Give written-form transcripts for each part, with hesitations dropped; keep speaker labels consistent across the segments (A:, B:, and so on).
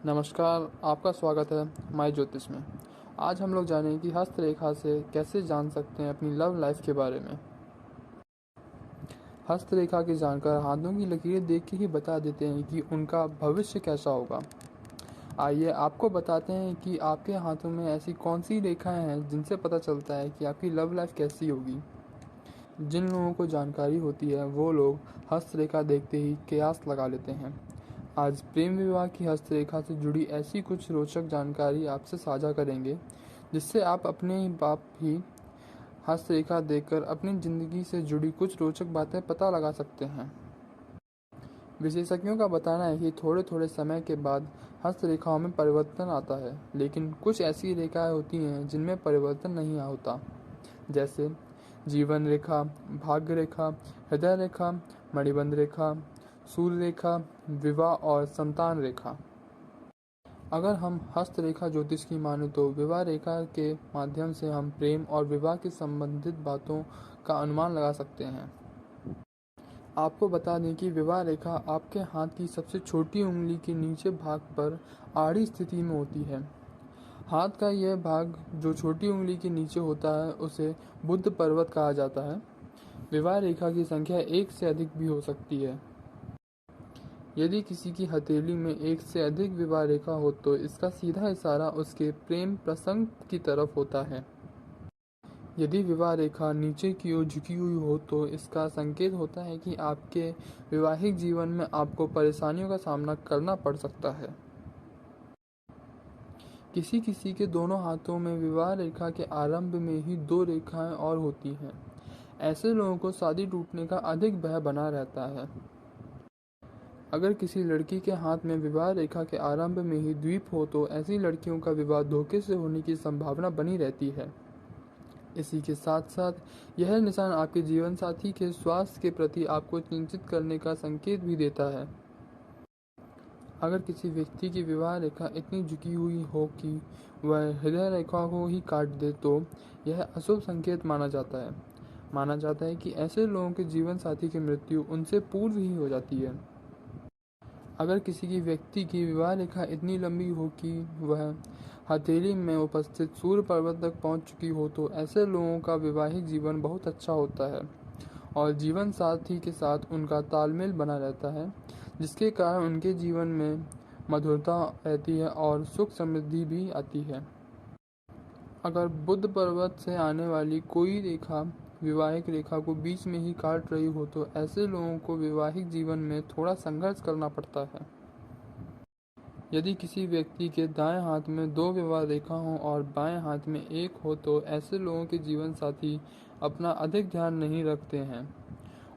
A: नमस्कार, आपका स्वागत है माय ज्योतिष में। आज हम लोग जानेंगे कि हस्तरेखा से कैसे जान सकते हैं अपनी लव लाइफ के बारे में। हस्तरेखा की जानकार हाथों की लकीरें देख के ही बता देते हैं कि उनका भविष्य कैसा होगा। आइए आपको बताते हैं कि आपके हाथों में ऐसी कौन सी रेखाएं हैं जिनसे पता चलता है कि आपकी लव लाइफ कैसी होगी। जिन लोगों को जानकारी होती है वो लोग हस्तरेखा देखते ही कयास लगा लेते हैं। आज प्रेम विवाह की हस्तरेखा से जुड़ी ऐसी कुछ रोचक जानकारी आपसे साझा करेंगे जिससे आप अपने आप ही हस्तरेखा देखकर अपनी ज़िंदगी से जुड़ी कुछ रोचक बातें पता लगा सकते हैं। विशेषज्ञों का बताना है कि थोड़े थोड़े समय के बाद हस्तरेखाओं में परिवर्तन आता है, लेकिन कुछ ऐसी रेखाएं होती हैं जिनमें परिवर्तन नहीं होता, जैसे जीवन रेखा, भाग्य रेखा, हृदय रेखा, मणिबंध रेखा, सूर्य रेखा, विवाह और संतान रेखा। अगर हम हस्तरेखा ज्योतिष की माने तो विवाह रेखा के माध्यम से हम प्रेम और विवाह के संबंधित बातों का अनुमान लगा सकते हैं। आपको बता दें कि विवाह रेखा आपके हाथ की सबसे छोटी उंगली के नीचे भाग पर आड़ी स्थिति में होती है। हाथ का यह भाग जो छोटी उंगली के नीचे होता है उसे बुध पर्वत कहा जाता है। विवाह रेखा की संख्या एक से अधिक भी हो सकती है। यदि किसी की हथेली में एक से अधिक विवाह रेखा हो तो इसका सीधा इशारा उसके प्रेम प्रसंग की तरफ होता है। यदि विवाह रेखा नीचे की ओर झुकी हुई हो तो इसका संकेत होता है कि आपके वैवाहिक जीवन में आपको परेशानियों का सामना करना पड़ सकता है। किसी किसी के दोनों हाथों में विवाह रेखा के आरंभ में ही दो रेखाएं और होती हैं। ऐसे लोगों को शादी टूटने का अधिक भय बना रहता है। अगर किसी लड़की के हाथ में विवाह रेखा के आरंभ में ही द्वीप हो तो ऐसी लड़कियों का विवाह धोखे से होने की संभावना बनी रहती है। इसी के साथ साथ यह निशान आपके जीवन साथी के स्वास्थ्य के प्रति आपको चिंतित करने का संकेत भी देता है। अगर किसी व्यक्ति की विवाह रेखा इतनी झुकी हुई हो कि वह हृदय रेखा को ही काट दे तो यह अशुभ संकेत माना जाता है। माना जाता है कि ऐसे लोगों के जीवन साथी की मृत्यु उनसे पूर्व ही हो जाती है। अगर किसी की व्यक्ति की विवाह रेखा इतनी लंबी हो कि वह हथेली में उपस्थित सूर्य पर्वत तक पहुंच चुकी हो तो ऐसे लोगों का वैवाहिक जीवन बहुत अच्छा होता है और जीवन साथी के साथ उनका तालमेल बना रहता है, जिसके कारण उनके जीवन में मधुरता रहती है और सुख समृद्धि भी आती है। अगर बुध पर्वत से आने वाली कोई रेखा वैवाहिक रेखा को बीच में ही काट रही हो तो ऐसे लोगों को वैवाहिक जीवन में थोड़ा संघर्ष करना पड़ता है। यदि किसी व्यक्ति के दाएं हाथ में दो विवाह रेखा हो और बाएं हाथ में एक हो तो ऐसे लोगों के जीवन साथी अपना अधिक ध्यान नहीं रखते हैं।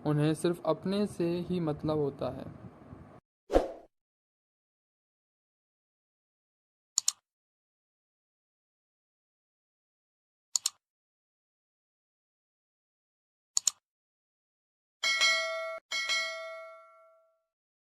A: उन्हें सिर्फ अपने से ही मतलब होता है।